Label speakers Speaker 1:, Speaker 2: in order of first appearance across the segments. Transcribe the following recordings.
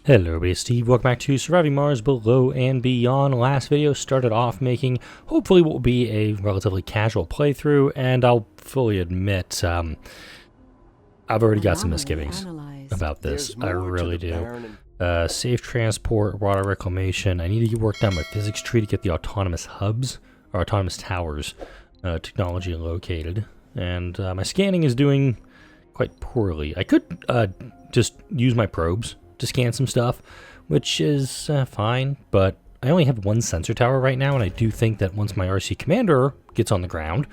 Speaker 1: Hello everybody, it's Steve. Welcome back to Surviving Mars Below and Beyond. Last video started off making hopefully what will be a relatively casual playthrough, and I'll fully admit I've already got some misgivings about this. I really do. Safe transport, water reclamation. I need to work down my physics tree to get the autonomous hubs, or autonomous towers, technology located. And my scanning is doing quite poorly. I could just use my probes to scan some stuff, which is fine, but I only have one sensor tower right now, and I do think that once my RC commander gets on the ground,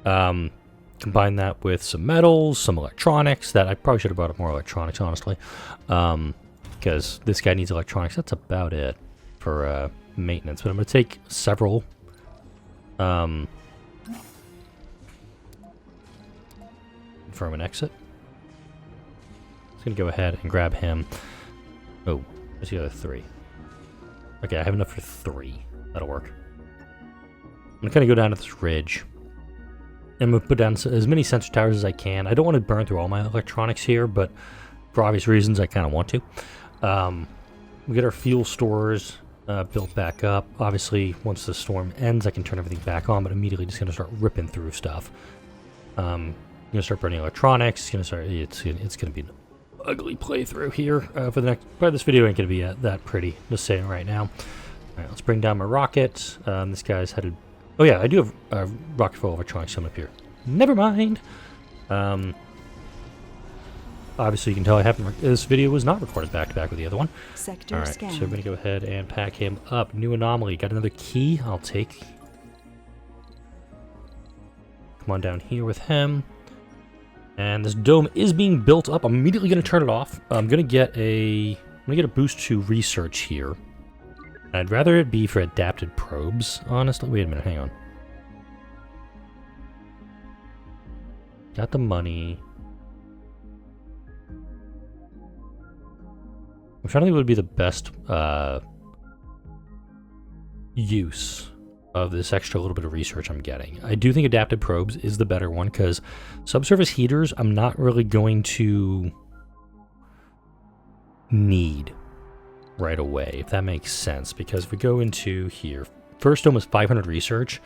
Speaker 1: combine that with some metals, some electronics, that I probably should have brought up more electronics, honestly, because this guy needs electronics. That's about it for maintenance, but I'm going to take several from an exit. I'm going to go ahead and grab him. Oh, there's the other three. Okay, I have enough for 3. That'll work. I'm going to kind of go down to this ridge. And I'm going to put down as many sensor towers as I can. I don't want to burn through all my electronics here, but for obvious reasons, I kind of want to. We get our fuel stores built back up. Obviously, once the storm ends, I can turn everything back on, but immediately just going to start ripping through stuff. I'm going to start burning electronics. It's going to be ugly playthrough here for the next. But this video ain't gonna be that pretty. Just saying right now. All right, let's bring down my rocket. This guy's headed. Oh yeah, I do have a rocket full of electronics coming up here. Never mind. Obviously, you can tell I haven't. This video was not recorded back to back with the other one.
Speaker 2: Sector
Speaker 1: All right,
Speaker 2: scan.
Speaker 1: so we're gonna go ahead and pack him up. New anomaly. Got another key. I'll take. Come on down here with him. And this dome is being built up. I'm immediately going to turn it off. I'm going to get a boost to research here. I'd rather it be for adapted probes, honestly. Wait a minute, hang on. Got the money. I'm trying to think what would be the best use of this extra little bit of research I'm getting. I do think adapted probes is the better one, because subsurface heaters I'm not really going to need right away, if that makes sense, because if we go into here, first dome is 500 research,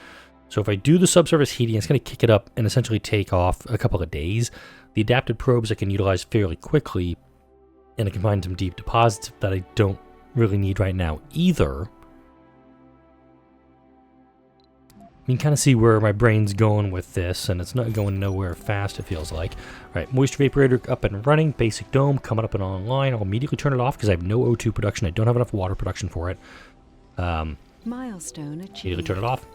Speaker 1: so if I do the subsurface heating, it's going to kick it up and essentially take off a couple of days. The adapted probes I can utilize fairly quickly, and I can find some deep deposits that I don't really need right now either. You can kind of see where my brain's going with this, and it's not going nowhere fast, it feels like. All right, moisture vaporator up and running, basic dome coming up and online. I'll immediately turn it off because I have no O2 production. I don't have enough water production for it.
Speaker 2: Milestone achieved.
Speaker 1: Immediately turn it off.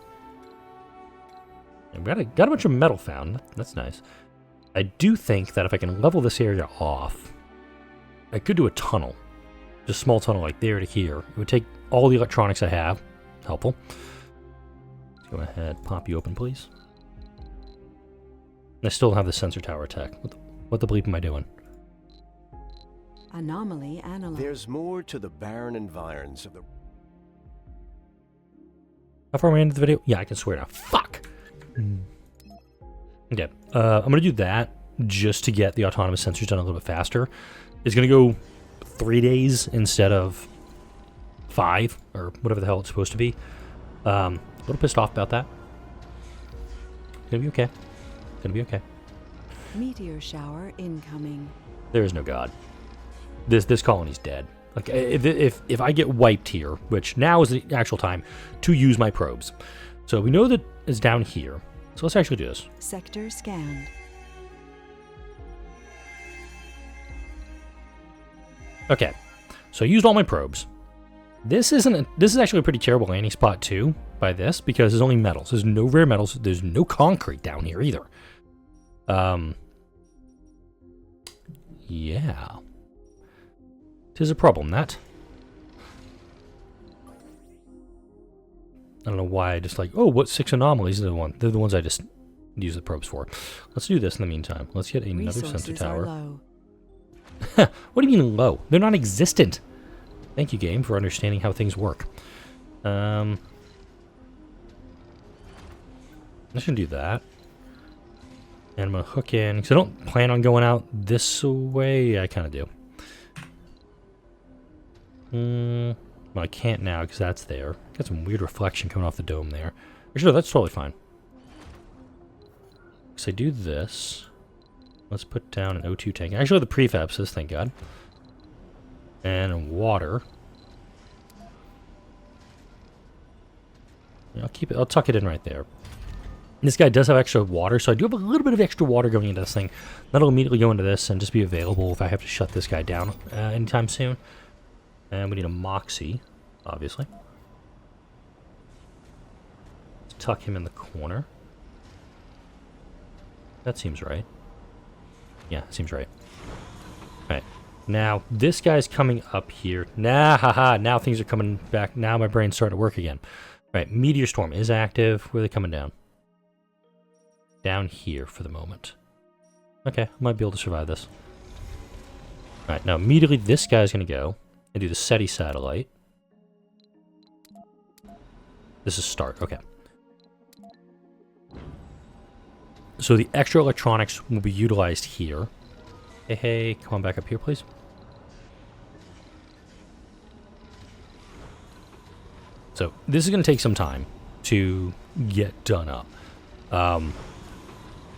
Speaker 1: And got a bunch of metal found. That's nice. I do think that if I can level this area off, I could do a tunnel. Just a small tunnel like there to here. It would take all the electronics I have. Helpful. Go ahead, pop you open, please. I still don't have the sensor tower tech. What the bleep am I doing?
Speaker 2: Anomaly analyzed.
Speaker 3: There's more to the barren environs of the...
Speaker 1: How far am I into the video? Yeah, I can swear now. Fuck! Okay, I'm gonna do that just to get the autonomous sensors done a little bit faster. It's gonna go 3 days instead of 5, or whatever the hell it's supposed to be. A little pissed off about that. Gonna be okay. Gonna be okay.
Speaker 2: Meteor shower incoming.
Speaker 1: There is no god. This colony's dead. Like if I get wiped here, which now is the actual time to use my probes. So we know that it's down here. So let's actually do this.
Speaker 2: Sector scanned.
Speaker 1: Okay. So I used all my probes. This is actually a pretty terrible landing spot too by this, because there's only metals. There's no rare metals. There's no concrete down here either. Yeah. Tis a problem, that. I don't know why I just like, oh, what 6 anomalies are they're the ones I just use the probes for. Let's do this in the meantime. Let's get another sensor tower.
Speaker 2: Low.
Speaker 1: What do you mean low? They're non-existent. Thank you, game, for understanding how things work. I should do that. And I'm going to hook in, because I don't plan on going out this way. I kind of do. Well, I can't now because that's there. Got some weird reflection coming off the dome there. Actually, no, that's totally fine. So I do this. Let's put down an O2 tank. Actually, the prefab says, thank God. And water. Yeah, I'll keep it. I'll tuck it in right there. This guy does have extra water, so I do have a little bit of extra water going into this thing. That'll immediately go into this and just be available if I have to shut this guy down anytime soon. And we need a Moxie, obviously. Let's tuck him in the corner. That seems right. Yeah, seems right. Alright. Now, this guy's coming up here. Now things are coming back. Now my brain's starting to work again. Alright, Meteor Storm is active. Where are they coming down? Down here for the moment. Okay, I might be able to survive this. Alright, now immediately this guy's going to go and do the SETI satellite. This is start, okay. So the extra electronics will be utilized here. Hey, come on back up here, please. So this is going to take some time to get done up.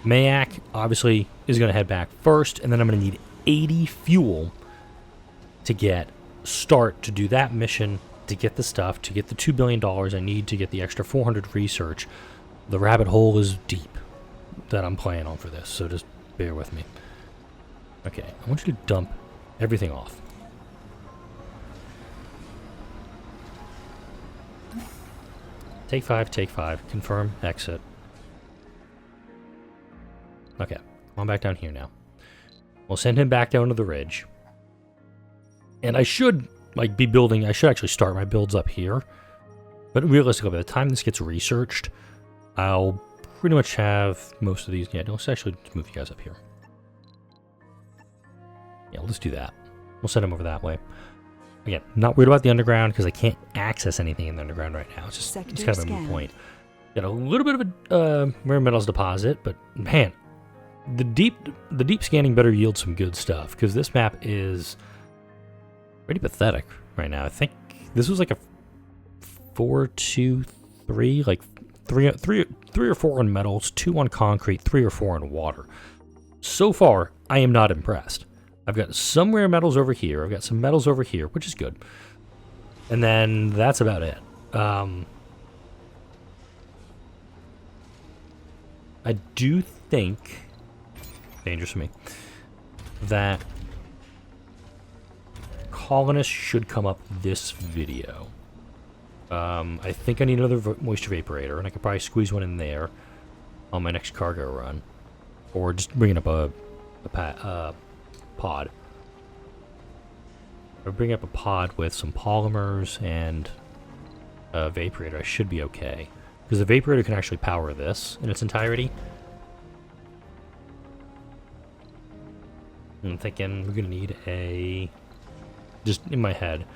Speaker 1: Mayak, obviously, is going to head back first, and then I'm going to need 80 fuel to get start to do that mission, to get the stuff, to get the $2 billion I need to get the extra 400 research. The rabbit hole is deep that I'm playing on for this, so just bear with me. Okay, I want you to dump everything off. Take 5, confirm, exit. Okay, come on back down here now. We'll send him back down to the ridge. And I should, like, be building, I should actually start my builds up here. But realistically, by the time this gets researched, I'll pretty much have most of these. Yeah, let's actually move you guys up here. Yeah, let's do that. We'll send them over that way. Again, not worried about the underground because I can't access anything in the underground right now. It's just it's kind of a moot point. Got a little bit of a rare metals deposit, but man, the deep scanning better yield some good stuff because this map is pretty pathetic right now. I think this was like a 4-2-3, like three or four on metals, 2 on concrete, 3 or 4 on water. So far, I am not impressed. I've got some rare metals over here. I've got some metals over here, which is good. And then that's about it. I do think, dangerous for me, that colonists should come up this video. I think I need another moisture vaporator, and I could probably squeeze one in there on my next cargo run. Or just bringing up a pod. I'll bring up a pod with some polymers and a vaporator. I should be okay. Because the vaporator can actually power this in its entirety. I'm thinking we're going to need a... Just in my head.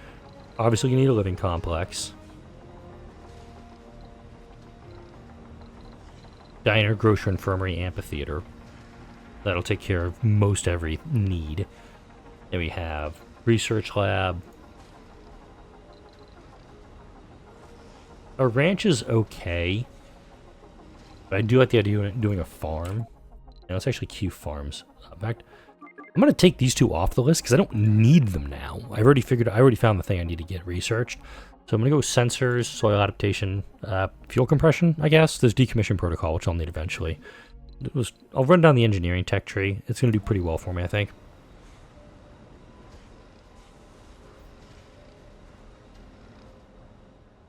Speaker 1: Obviously you need a living complex. Diner, grocery, infirmary, amphitheater. That'll take care of most every need. Then we have research lab. A ranch is okay. But I do like the idea of doing a farm. And let's actually queue farms. In fact, I'm going to take these 2 off the list because I don't need them now. I already found the thing I need to get researched. So I'm going to go with sensors, soil adaptation, fuel compression, I guess. There's decommission protocol, which I'll need eventually. I'll run down the engineering tech tree. It's going to do pretty well for me, I think.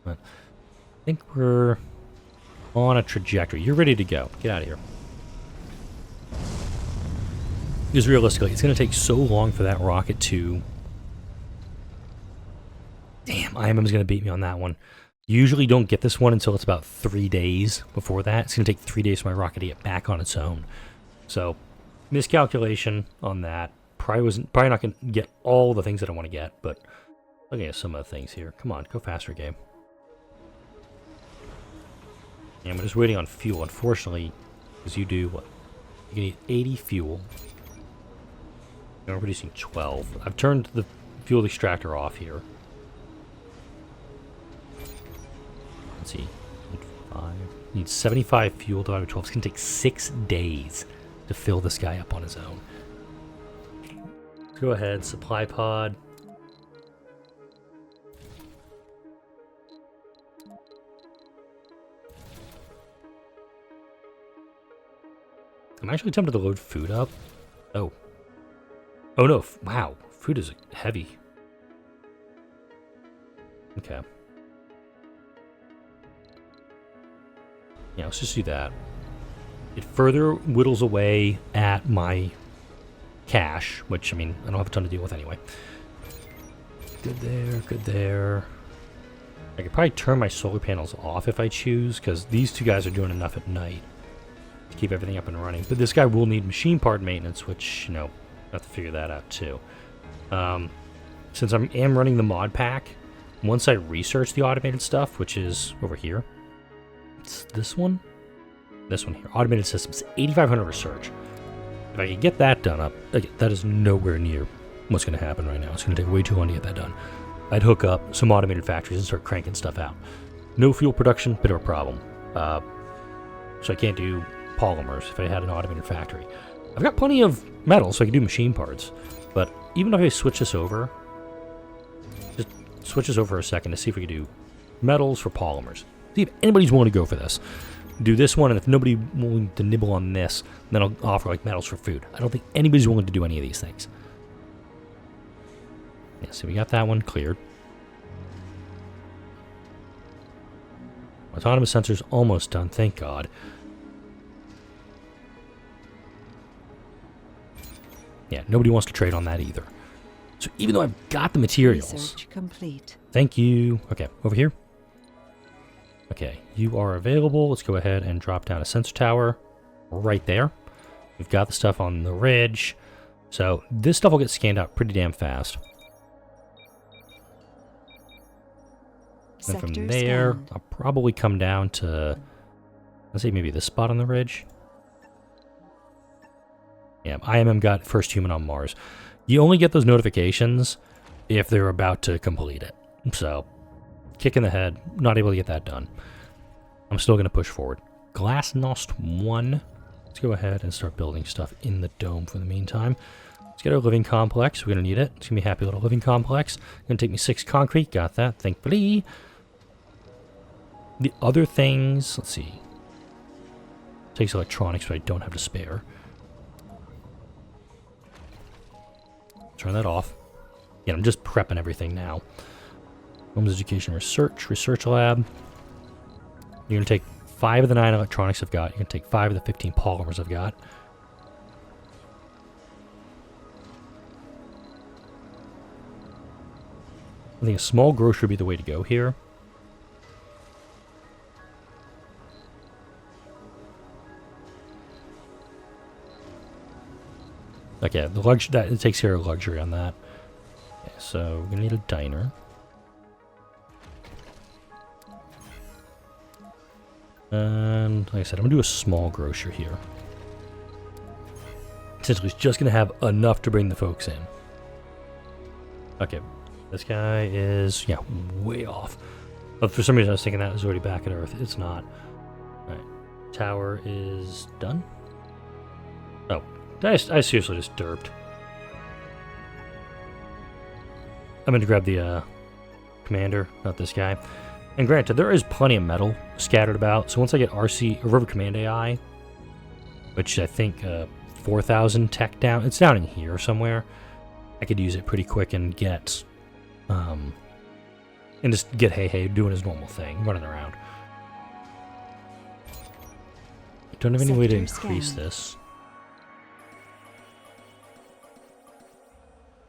Speaker 1: But I think we're on a trajectory. You're ready to go. Get out of here. Because realistically, it's going to take so long for that rocket to... Damn, IMM's going to beat me on that one. Usually don't get this one until it's about 3 days before that. It's going to take 3 days for my rocket to get back on its own. So, miscalculation on that. Probably not going to get all the things that I want to get, but looking at some of the things here. Come on, go faster, game. And I'm just waiting on fuel, unfortunately, because you do what? You need 80 fuel. And we're producing 12. I've turned the fuel extractor off here. let's see. Need 75 fuel divided by 12. It's going to take 6 days to fill this guy up on his own. Go ahead, supply pod. I'm actually tempted to load food up. Oh. Oh no, wow. Food is heavy. Okay. Yeah, let's just do that. It further whittles away at my cash, which, I mean, I don't have a ton to deal with anyway. Good there, good there. I could probably turn my solar panels off if I choose, because these two guys are doing enough at night to keep everything up and running. But this guy will need machine part maintenance, which, you know, I have to figure that out too. Since I am running the mod pack, once I research the automated stuff, which is over here, it's this one here, automated systems, 8,500 research. If I can get that done up, again, that is nowhere near what's going to happen right now. It's going to take way too long to get that done. I'd hook up some automated factories and start cranking stuff out. No fuel production, bit of a problem. So I can't do polymers if I had an automated factory. I've got plenty of metal, so I can do machine parts. But even if I switch this over, just switch this over a second to see if we can do metals for polymers. See if anybody's willing to go for this. Do this one, and if nobody willing to nibble on this, then I'll offer like metals for food. I don't think anybody's willing to do any of these things. Yeah, so we got that one cleared. Autonomous sensor's almost done, thank God. Yeah, nobody wants to trade on that either. So even though I've got the materials...
Speaker 2: Research complete.
Speaker 1: Thank you. Okay, over here. Okay, you are available. Let's go ahead and drop down a sensor tower right there. We've got the stuff on the ridge. So this stuff will get scanned out pretty damn fast. And from there,
Speaker 2: scanned.
Speaker 1: I'll probably come down to, let's say maybe this spot on the ridge. Yeah, IMM got first human on Mars. You only get those notifications if they're about to complete it. So, kick in the head, not able to get that done. I'm still going to push forward. Glasnost 1. Let's go ahead and start building stuff in the dome for the meantime. Let's get our living complex. We're going to need it. It's going to be a happy little living complex. Going to take me 6 concrete. Got that, thankfully. The other things, let's see. Takes electronics, but I don't have to spare. Turn that off. Yeah, I'm just prepping everything now. Homes Education Research Lab. You're going to take 5 of the 9 electronics I've got. You're going to take 5 of the 15 polymers I've got. I think a small grocery would be the way to go here. Okay, that it takes care of luxury on that. Okay, so we're gonna need a diner. And like I said, I'm gonna do a small grocer here. Essentially, it's just gonna have enough to bring the folks in. Okay, this guy is way off. But for some reason, I was thinking that was already back at Earth. It's not. All right, tower is done. Oh. I seriously just derped. I'm going to grab the commander, not this guy. And granted, there is plenty of metal scattered about. So once I get RC, or River Command AI, which I think 4,000 tech down, it's down in here somewhere. I could use it pretty quick and get, and just get Hey doing his normal thing, running around. I don't have any way to increase this.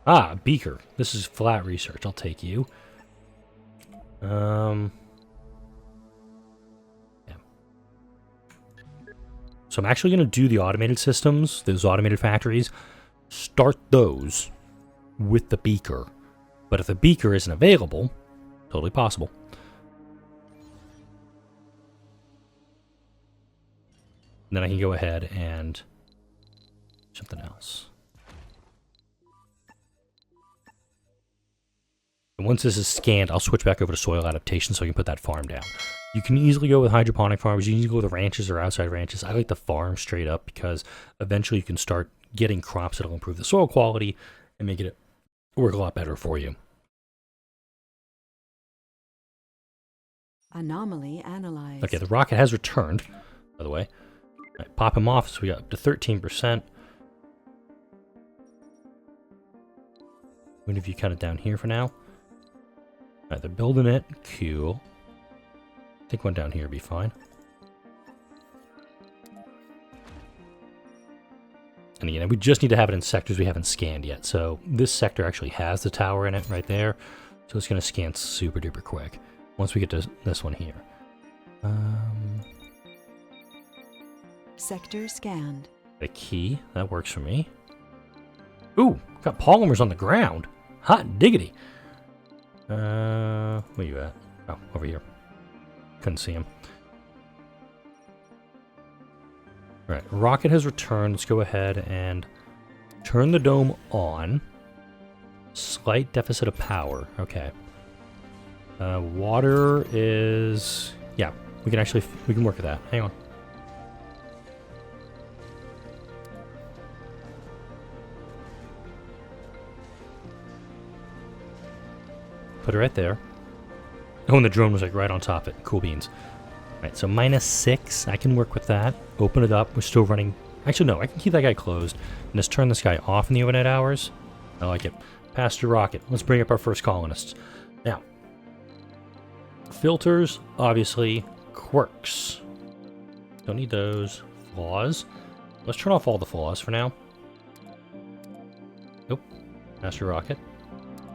Speaker 1: Ah, beaker. This is flat research. I'll take you. Yeah. So I'm actually going to do the automated systems, those automated factories, start those with the beaker. But if the beaker isn't available, totally possible. Then I can go ahead and something else. And once this is scanned, I'll switch back over to soil adaptation so I can put that farm down. You can easily go with hydroponic farms. You can go with ranches or outside ranches. I like the farm straight up because eventually you can start getting crops that'll improve the soil quality and make it work a lot better for you.
Speaker 2: Anomaly analyzed.
Speaker 1: Okay, the rocket has returned, by the way. All right, pop him off, so we got up to 13%. Move you kind of down here for now. All right, they're building it. Cool. I think one down here would be fine. And again, we just need to have it in sectors we haven't scanned yet. So this sector actually has the tower in it right there. So it's going to scan super duper quick once we get to this one here.
Speaker 2: Sector scanned.
Speaker 1: The key, that works for me. Ooh, got polymers on the ground. Hot diggity. Where you at? Oh, over here. Couldn't see him. Alright, rocket has returned. Let's go ahead and turn the dome on. Slight deficit of power. Okay. Water is... Yeah, we can work with that. Hang on. Put it right there. Oh, and the drone was like right on top of it. Cool beans. Alright, so -6. I can work with that. Open it up. We're still running. Actually, no. I can keep that guy closed. And just turn this guy off in the overnight hours. I like it. Pastor Rocket. Let's bring up our first colonists. Now. Filters, obviously. Quirks. Don't need those. Flaws. Let's turn off all the flaws for now. Nope. Pastor Rocket.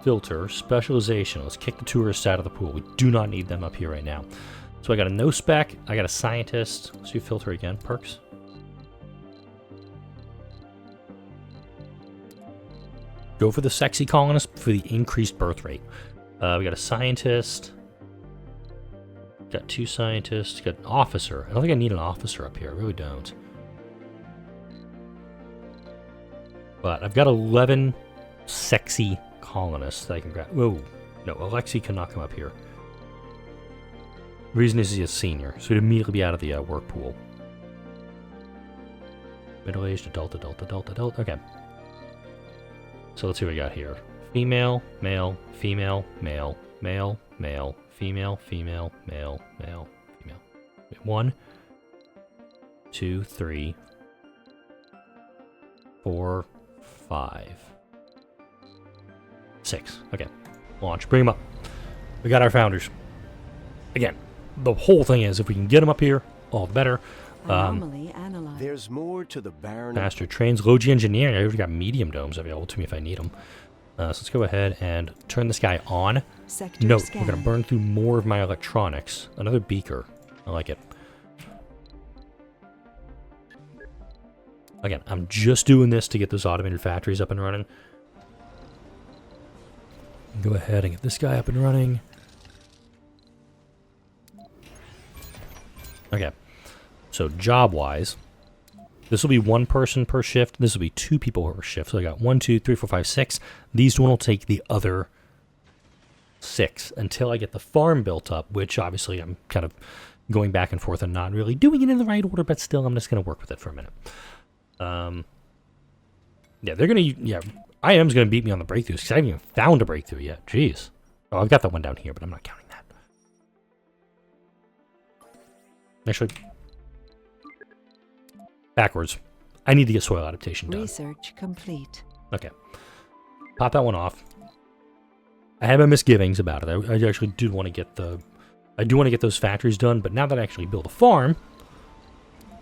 Speaker 1: Filter, specialization. Let's kick the tourists out of the pool. We do not need them up here right now. So I got a no spec, I got a scientist. Let's do filter again. Perks. Go for the sexy colonist for the increased birth rate. We got a scientist. Got 2 scientists. Got an officer. I don't think I need an officer up here. I really don't. But I've got 11 sexy colonists that I can grab. Whoa. No, Alexei cannot come up here. The reason is he's a senior, so he'd immediately be out of the work pool. Middle-aged, adult. Okay. So let's see what we got here. Female, male, female, male, male, male, female, female, male, male, female. 1, 2, 3, 4, 5, 6. Okay. Launch. Bring them up. We got our founders. Again, the whole thing is if we can get them up here, all the better.
Speaker 2: Anomaly analyzed.
Speaker 3: There's more to the barren.
Speaker 1: Faster trains. Low G engineering. I already got medium domes available to me if I need them. So let's go ahead and turn this guy on.
Speaker 2: Sector
Speaker 1: Note,
Speaker 2: scanned.
Speaker 1: we're going to burn through more of my electronics. Another beaker. I like it. Again, I'm just doing this to get those automated factories up and running. Go ahead and get this guy up and running. Okay. So job-wise, this will be 1 person per shift. This will be 2 people per shift. So I got 1, 2, 3, 4, 5, 6. These 2 will take the other 6 until I get the farm built up, which obviously I'm kind of going back and forth and not really doing it in the right order, but still I'm just going to work with it for a minute. Yeah, they're going to... Yeah, IM's going to beat me on the breakthroughs because I haven't even found a breakthrough yet. Jeez. Oh, I've got that one down here, but I'm not counting that. Actually... Backwards. I need to get soil adaptation done.
Speaker 2: Research complete.
Speaker 1: Okay. Pop that one off. I have my misgivings about it. I actually do want to get the... I do want to get those factories done, but now that I actually build a farm,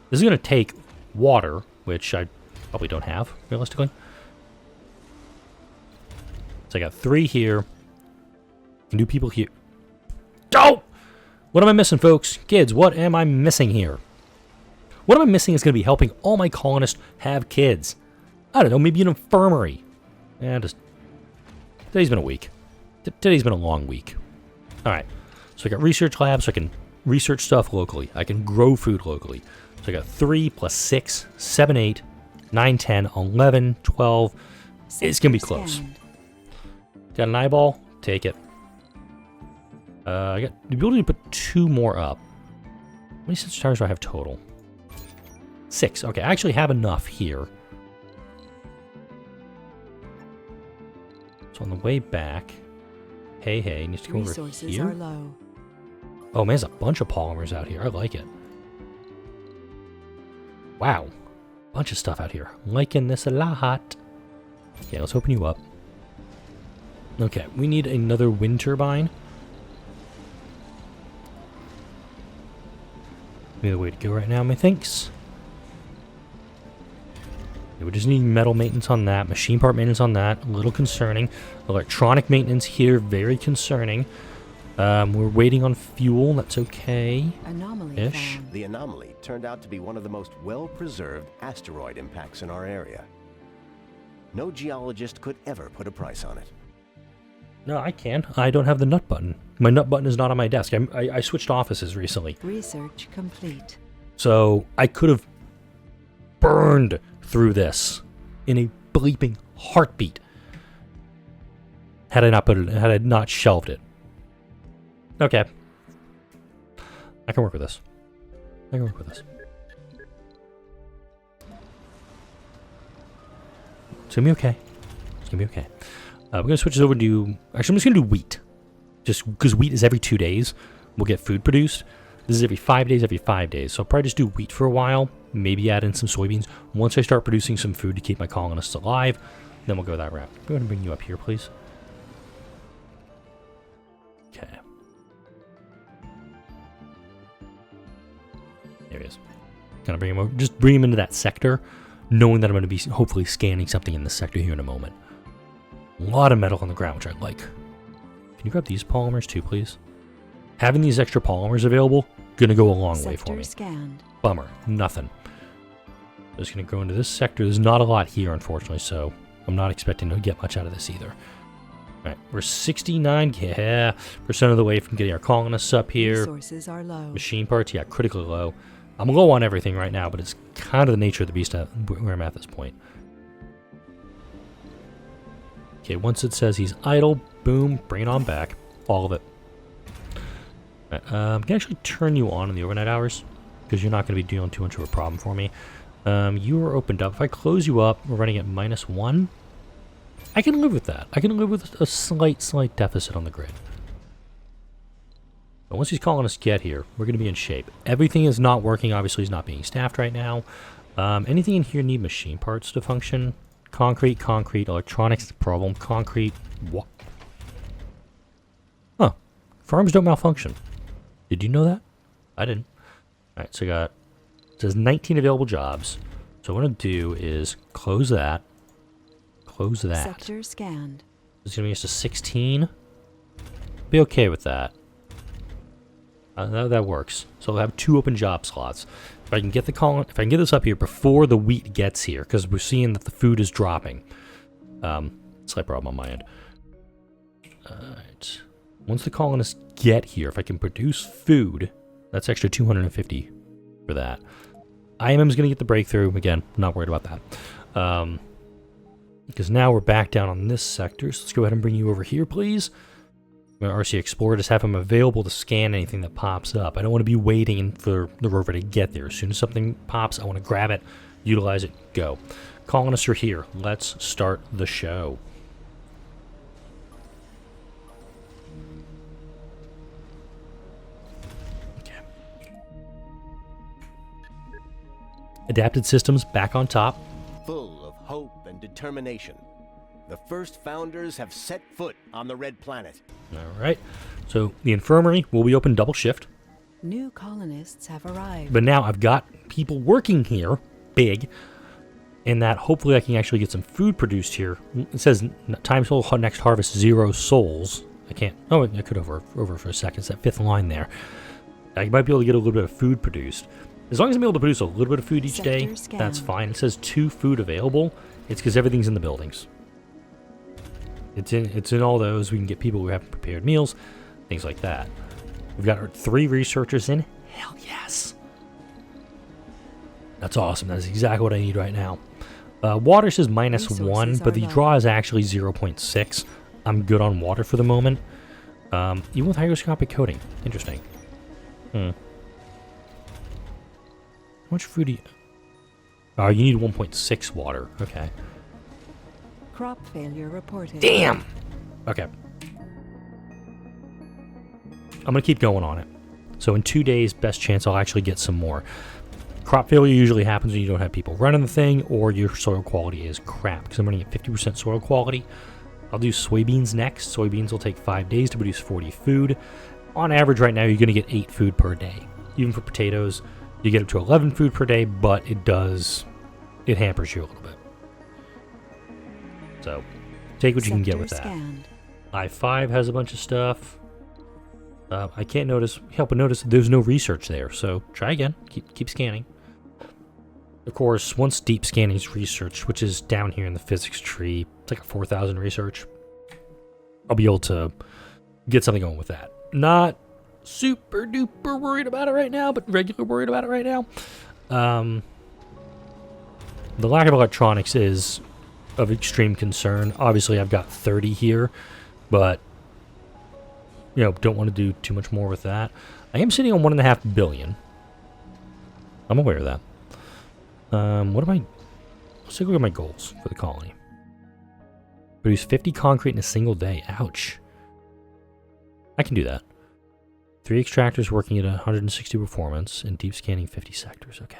Speaker 1: this is going to take water, which I probably don't have, realistically. So I got 3 here. Can do people here. Oh! What am I missing, folks? Kids, what am I missing here? What am I missing is going to be helping all my colonists have kids. I don't know, maybe an infirmary. Yeah, just... Today's been a week. Today's been a long week. Alright, so I got research labs, so I can research stuff locally. I can grow food locally. So I got 3 plus 6, 7, 8, 9, 10, 11, 12. It's going to be close.
Speaker 2: Scanned.
Speaker 1: Got an eyeball? Take it. I got the ability to put 2 more up. How many sensor towers do I have total? 6. Okay, I actually have enough here. So on the way back, hey, needs to go over
Speaker 2: Resources
Speaker 1: here.
Speaker 2: are low.
Speaker 1: Oh man, there's a bunch of polymers out here. I like it. Wow. Bunch of stuff out here. I'm liking this a lot. Okay, let's open you up. Okay, we need another wind turbine. Maybe the way to go right now, methinks. Yeah, we just need metal maintenance on that, machine part maintenance on that, a little concerning. Electronic maintenance here, very concerning. We're waiting on fuel, that's okay.
Speaker 2: Anomaly found.
Speaker 3: The anomaly turned out to be one of the most well-preserved asteroid impacts in our area. No geologist could ever put a price on it.
Speaker 1: No, I can. I don't have the nut button. My nut button is not on my desk. I switched offices recently.
Speaker 2: Research complete.
Speaker 1: So I could have burned through this in a bleeping heartbeat had I not shelved it. Okay. I can work with this. I can work with this. It's gonna be okay. It's gonna be okay. We're gonna switch this over to... Actually, I'm just gonna do wheat. Just because wheat is every 2 days. We'll get food produced. This is every 5 days, So I'll probably just do wheat for a while. Maybe add in some soybeans. Once I start producing some food to keep my colonists alive, then we'll go that route. Go ahead and bring you up here, please. Okay. There he is. Gonna bring him over. Just bring him into that sector, knowing that I'm gonna be hopefully scanning something in this sector here in a moment. A lot of metal on the ground, which I like. Can you grab these polymers too, please? Having these extra polymers available, gonna go a long way for me.
Speaker 2: Scanned.
Speaker 1: Bummer, nothing. Just gonna go into this sector. There's not a lot here, unfortunately, so I'm not expecting to get much out of this either. Alright, we're 69% of the way from getting our colonists up here.
Speaker 2: Resources are low.
Speaker 1: Machine parts, yeah, critically low. I'm low on everything right now, but it's kind of the nature of the beast where I'm at this point. Okay, once it says he's idle, boom, bring it on back. All of it. Right, I can actually turn you on in the overnight hours, because you're not going to be dealing too much of a problem for me. You are opened up. If I close you up, we're running at -1. I can live with that. I can live with a slight deficit on the grid. But once these colonists get here, we're going to be in shape. Everything is not working. Obviously, he's not being staffed right now. Anything in here need machine parts to function? Concrete, electronics, problem, concrete, what? Huh. Farms don't malfunction. Did you know that? I didn't. Alright, so I got, it says 19 available jobs. So what I'm going to do is close that. Close that.
Speaker 2: Sector scanned.
Speaker 1: It's going to be just a 16. Be okay with that. That works. So I'll have 2 open job slots. If I can get if I can get this up here before the wheat gets here, because we're seeing that the food is dropping. Slight problem on my end. Alright. Once the colonists get here, if I can produce food, that's extra 250 for that. IMM's going to get the breakthrough. Again, not worried about that. Because now we're back down on this sector. So let's go ahead and bring you over here, please. I'm going to RC Explorer, just have him available to scan anything that pops up. I don't want to be waiting for the rover to get there. As soon as something pops, I want to grab it, utilize it, go. Colonists are here. Let's start the show. Okay. Adapted systems back on top.
Speaker 3: Full of hope and determination, the first founders have set foot on the Red Planet.
Speaker 1: All right. So the infirmary will be open double shift.
Speaker 2: New colonists have arrived.
Speaker 1: But now I've got people working here, big, and that hopefully I can actually get some food produced here. It says time soul next harvest 0 souls. I can't. Oh, I could over for a second. It's that 5th line there. I might be able to get a little bit of food produced. As long as I'm able to produce a little bit of food each day, that's fine. It says 2 food available. It's because everything's in the buildings. It's in all those. We can get people who have prepared meals, things like that. We've got our 3 researchers in. Hell yes. That's awesome. That is exactly what I need right now. Water says -1, but the draw is actually 0.6. I'm good on water for the moment. Even with hygroscopic coating. Interesting. How much food do you... Oh, you need 1.6 water. Okay.
Speaker 2: Crop failure reported.
Speaker 1: Damn! Okay. I'm going to keep going on it. So in 2 days, best chance I'll actually get some more. Crop failure usually happens when you don't have people running the thing or your soil quality is crap. Because I'm running at 50% soil quality. I'll do soybeans next. Soybeans will take 5 days to produce 40 food. On average right now, you're going to get 8 food per day. Even for potatoes, you get up to 11 food per day, but it hampers you a little bit. So, take what you can get with that.
Speaker 2: Scanned.
Speaker 1: I-5 has a bunch of stuff. I can't help but notice there's no research there, so try again. Keep scanning. Of course, once deep scanning is research, which is down here in the physics tree, it's like a 4,000 research, I'll be able to get something going with that. Not super duper worried about it right now, but regular worried about it right now. The lack of electronics is of extreme concern. Obviously, I've got 30 here, but don't want to do too much more with that. I am sitting on 1.5 billion. I'm aware of that. Let's take a look at my goals for the colony. Produce 50 concrete in a single day. Ouch. I can do that. 3 extractors working at 160 performance and deep scanning 50 sectors. Okay.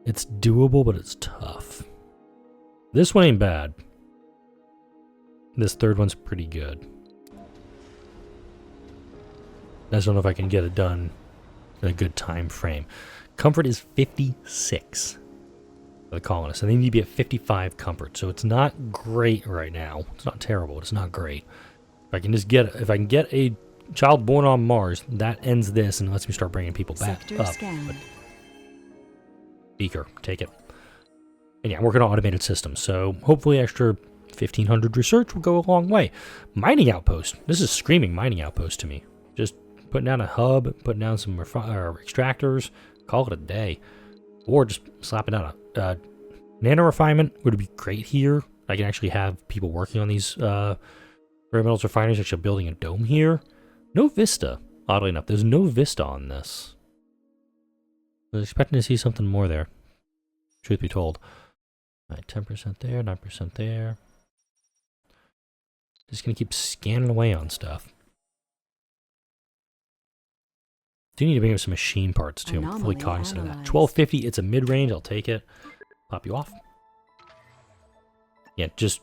Speaker 1: It's doable, but it's tough. This one ain't bad. This third one's pretty good. I just don't know if I can get it done in a good time frame. Comfort is 56 for the colonists, and they need to be at 55 comfort. So it's not great right now. It's not terrible, but it's not great. If I can get a child born on Mars, that ends this and lets me start bringing people back
Speaker 2: Sector
Speaker 1: up.
Speaker 2: scanned.
Speaker 1: But Beaker, take it. And yeah, I'm working on automated systems, so hopefully extra 1,500 research will go a long way. Mining outpost. This is screaming mining outpost to me. Just putting down a hub, putting down some extractors, call it a day. Or just slapping down a nano refinement would be great here. I can actually have people working on these rare metals refineries, actually building a dome here. No Vista, oddly enough. There's no Vista on this. I was expecting to see something more there, truth be told. Alright, 10% there, 9% there. Just gonna keep scanning away on stuff. Do need to bring up some machine parts too. I'm fully cognizant of that. 1250, it's a mid-range, I'll take it. Pop you off. Yeah, just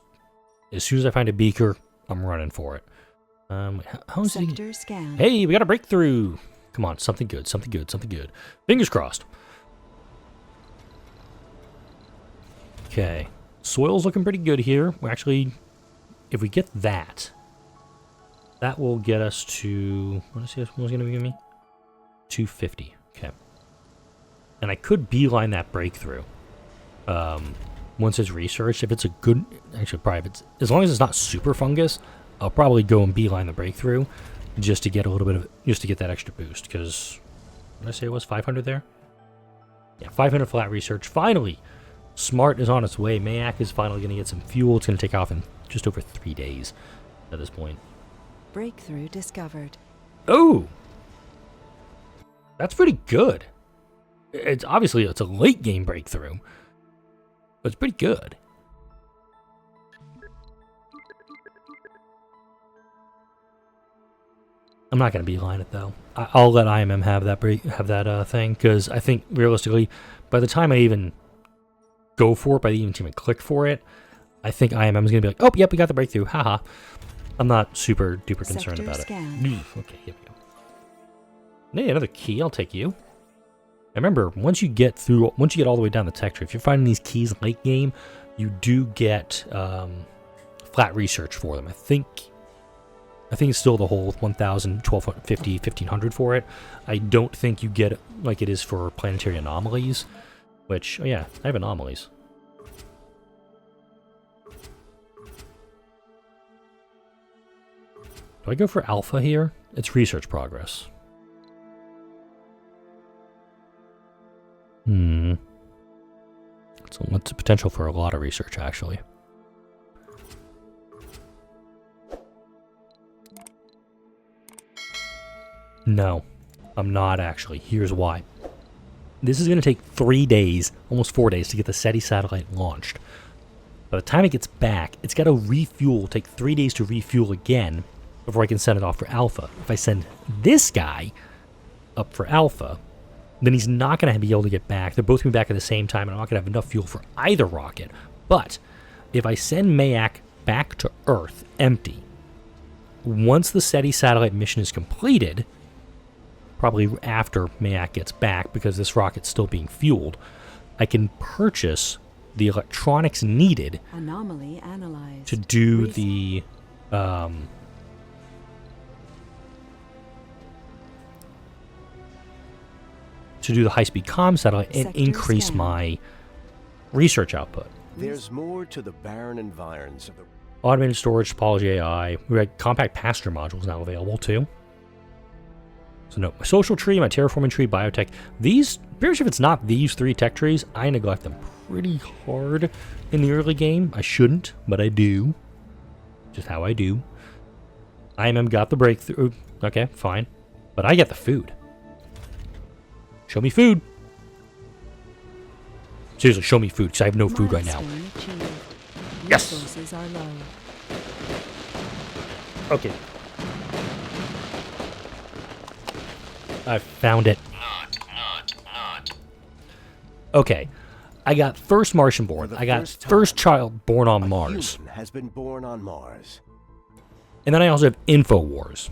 Speaker 1: as soon as I find a beaker, I'm running for it. How is it?
Speaker 2: Sector scan.
Speaker 1: Hey, we got a breakthrough! Come on, something good, something good, something good. Fingers crossed. Okay. Soil's looking pretty good here. We're actually, if we get that, that will get us to, what is this one's going to give me? 250. Okay. And I could beeline that breakthrough. Once it's researched, if it's a good, actually probably, if it's, as long as it's not super fungus, I'll probably go and beeline the breakthrough just to get a little bit of, just to get that extra boost, because, what did I say it was, 500 there? Yeah, 500 flat research. Finally! Smart is on its way. Mayak is finally going to get some fuel. It's going to take off in just over 3 days at this point.
Speaker 2: Breakthrough discovered.
Speaker 1: Oh! That's pretty good. It's obviously, it's a late game breakthrough, but it's pretty good. I'm not going to beeline it though. I'll let IMM have that thing, because I think realistically, by the time I even go for it, by the even click for it, I think IMM is going to be like, oh, yep, we got the breakthrough, haha. I'm not super duper concerned about it. Okay, here we go. Hey, another key, I'll take you. And remember, once you get all the way down the tech tree, if you're finding these keys late game, you do get flat research for them. I think it's still the whole 1,000, 1,250, 1,500 for it. I don't think you get it like it is for planetary anomalies, which, oh yeah, I have anomalies. Do I go for alpha here? It's research progress. So what's the potential for a lot of research, actually? No, I'm not actually. Here's why. This is going to take 3 days, almost 4 days, to get the SETI satellite launched. By the time it gets back, it's got to refuel, take 3 days to refuel again before I can send it off for Alpha. If I send this guy up for Alpha, then he's not going to be able to get back. They're both going to be back at the same time, and I'm not going to have enough fuel for either rocket. But if I send Mayak back to Earth empty, once the SETI satellite mission is completed, probably after Mayak gets back, because this rocket's still being fueled, I can purchase the electronics needed
Speaker 2: Anomaly analyzed.
Speaker 1: to do the high-speed comm satellite and
Speaker 2: Sector
Speaker 1: increase
Speaker 2: scan.
Speaker 1: my research output.
Speaker 3: There's more to the barren environs of the...
Speaker 1: Automated storage, topology AI. We got compact passenger modules now available too. So no, my social tree, my terraforming tree, biotech. These, pretty sure if it's not these 3 tech trees, I neglect them pretty hard in the early game. I shouldn't, but I do. Just how I do. IMM got the breakthrough. Okay, fine. But I get the food. Show me food. Seriously, show me food, because I have no food right now.
Speaker 2: Milestone achieved.
Speaker 1: Yes!
Speaker 2: Resources are low.
Speaker 1: Okay. I found it. Okay. I got first Martian born. I got first child born on Mars.
Speaker 3: Human has been born on Mars.
Speaker 1: And then I also have InfoWars.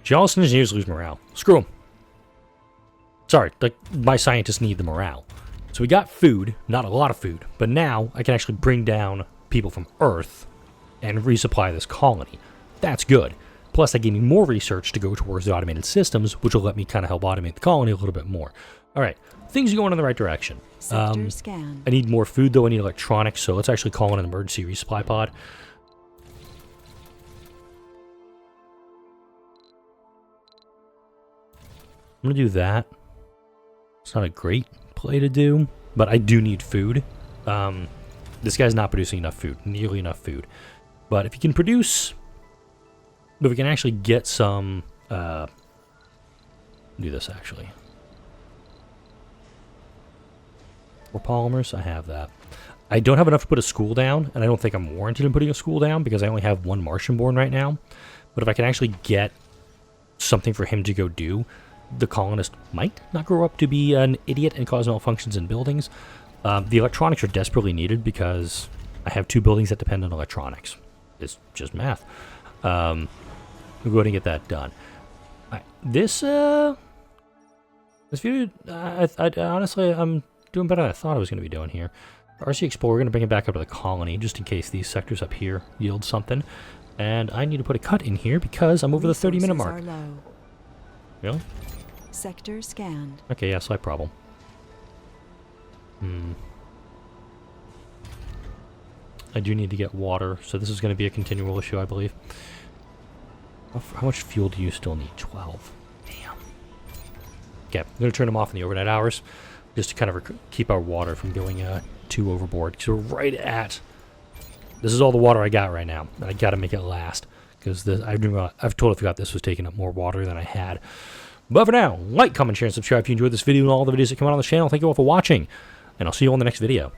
Speaker 1: Geologists and engineers lose morale. Screw them. Sorry, like, my scientists need the morale. So we got food, not a lot of food, but now I can actually bring down people from Earth and resupply this colony. That's good. Plus, that gave me more research to go towards the automated systems, which will let me kind of help automate the colony a little bit more. All right, things are going in the right direction.
Speaker 2: Sector scan.
Speaker 1: I need more food, though. I need electronics, so let's actually call in an emergency resupply pod. I'm going to do that. It's not a great play to do, but I do need food. This guy's not producing enough food, nearly enough food. But if he can produce... But we can actually get some... do this, actually. For polymers, I have that. I don't have enough to put a school down, and I don't think I'm warranted in putting a school down, because I only have 1 Martian born right now. But if I can actually get something for him to go do, the colonist might not grow up to be an idiot and cause malfunctions in buildings. The electronics are desperately needed because I have 2 buildings that depend on electronics. It's just math. We'll go ahead and get that done. Right. This video, honestly, I'm doing better than I thought I was going to be doing here. RC Explorer, we're going to bring it back up to the colony just in case these sectors up here yield something. And I need to put a cut in here because I'm over the 30-minute mark.
Speaker 2: Resources are low.
Speaker 1: Really?
Speaker 2: Sector scanned.
Speaker 1: Okay, yeah, slight problem. I do need to get water, so this is going to be a continual issue, I believe. How much fuel do you still need? 12. Damn. Okay, I'm going to turn them off in the overnight hours, just to kind of keep our water from going too overboard. Because we're right at... This is all the water I got right now, and I got to make it last. Because I've totally forgot this was taking up more water than I had. But for now, like, comment, share, and subscribe if you enjoyed this video and all the videos that come out on the channel. Thank you all for watching, and I'll see you on the next video.